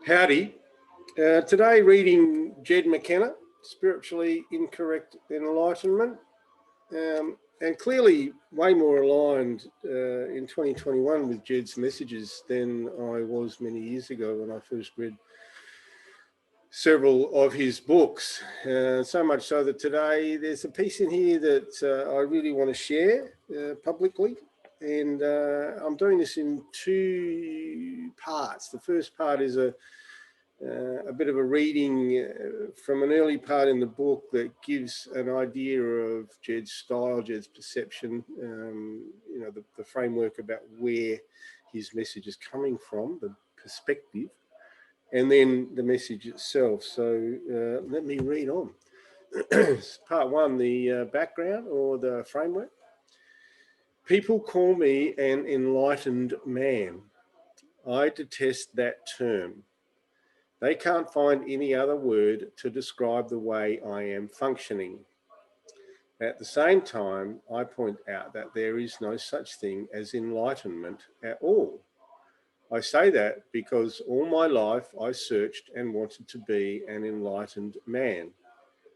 Howdy. Today reading Jed McKenna, Spiritually Incorrect Enlightenment, and clearly way more aligned in 2021 with Jed's messages than I was many years ago when I first read several of his books. So much so that today there's a piece in here that I really want to share publicly. And I'm doing this in two parts. The first part is a bit of a reading from an early part in the book that gives an idea of Jed's style, Jed's perception, the framework about where his message is coming from, the perspective, and then the message itself. So let me read on. Part one, the background or the framework. People call me an enlightened man. I detest that term. They can't find any other word to describe the way I am functioning. At the same time, I point out that there is no such thing as enlightenment at all. I say that because all my life I searched and wanted to be an enlightened man,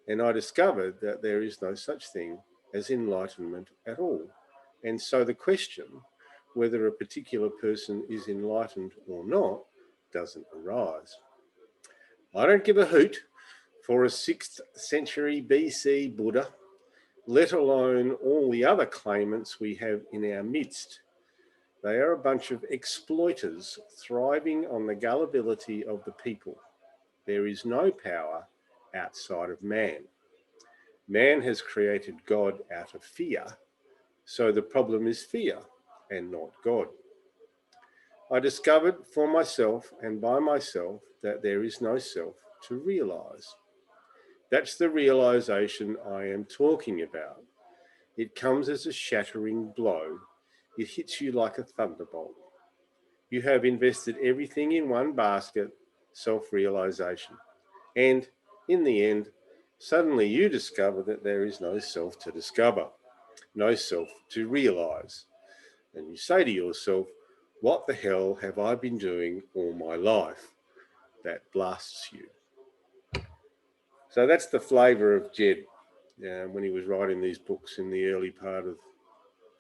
and I discovered that there is no such thing as enlightenment at all. And so the question, whether a particular person is enlightened or not, doesn't arise. I don't give a hoot for a 6th century BC Buddha, let alone all the other claimants we have in our midst. They are a bunch of exploiters thriving on the gullibility of the people. There is no power outside of man. Man has created God out of fear, so the problem is fear and not God. I discovered for myself and by myself that there is no self to realize. That's the realization I am talking about. It comes as a shattering blow. It hits you like a thunderbolt. You have invested everything in one basket, self-realization. And in the end, suddenly you discover that there is no self to discover, no self to realize. And you say to yourself, what the hell have I been doing all my life? That blasts you. So that's the flavour of Jed when he was writing these books in the early part of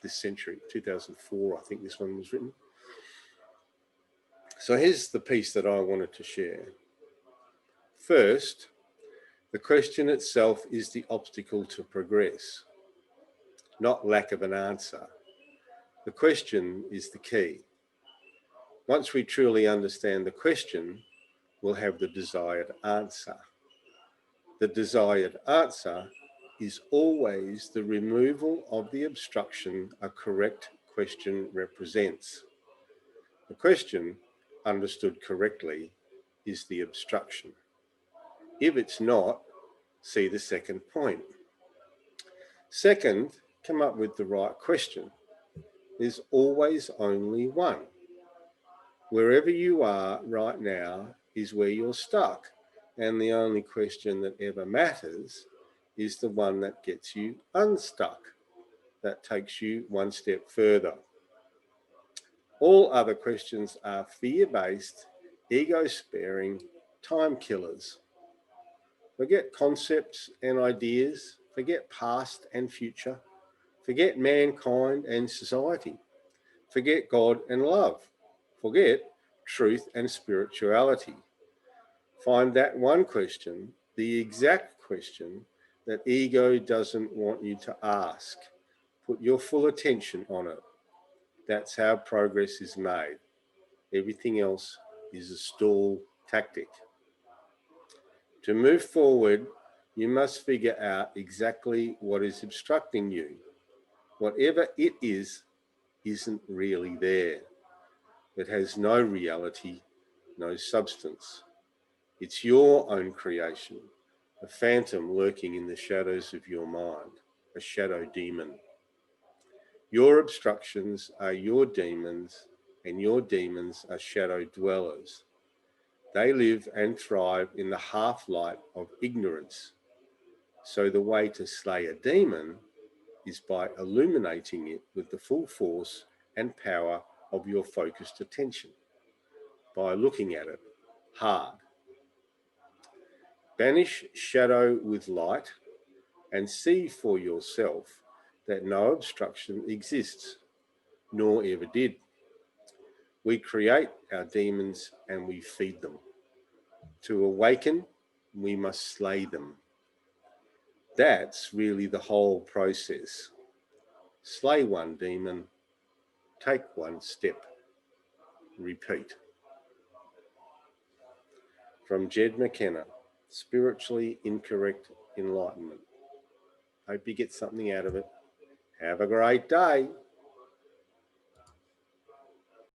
this century, 2004, I think this one was written. So here's the piece that I wanted to share. First, the question itself is the obstacle to progress, not lack of an answer. The question is the key. Once we truly understand the question, we'll have the desired answer. The desired answer is always the removal of the obstruction a correct question represents. The question, understood correctly, is the obstruction. If it's not, see the second point. Second, come up with the right question. There's always only one. Wherever you are right now is where you're stuck, and the only question that ever matters is the one that gets you unstuck, that takes you one step further. All other questions are fear-based, ego-sparing time killers. Forget concepts and ideas, forget past and future, forget mankind and society, forget God and love, forget truth and spirituality. Find that one question, the exact question that ego doesn't want you to ask. Put your full attention on it. That's how progress is made. Everything else is a stall tactic. To move forward, you must figure out exactly what is obstructing you. Whatever it is, isn't really there. It has no reality, no substance. It's your own creation, a phantom lurking in the shadows of your mind, a shadow demon. Your obstructions are your demons, and your demons are shadow dwellers. They live and thrive in the half-light of ignorance. So the way to slay a demon is by illuminating it with the full force and power of your focused attention, by looking at it, hard. Banish shadow with light and see for yourself that no obstruction exists, nor ever did. We create our demons and we feed them. To awaken, we must slay them. That's really the whole process. Slay one demon, take one step, repeat. From Jed McKenna, Spiritually Incorrect Enlightenment. Hope you get something out of it. Have a great day.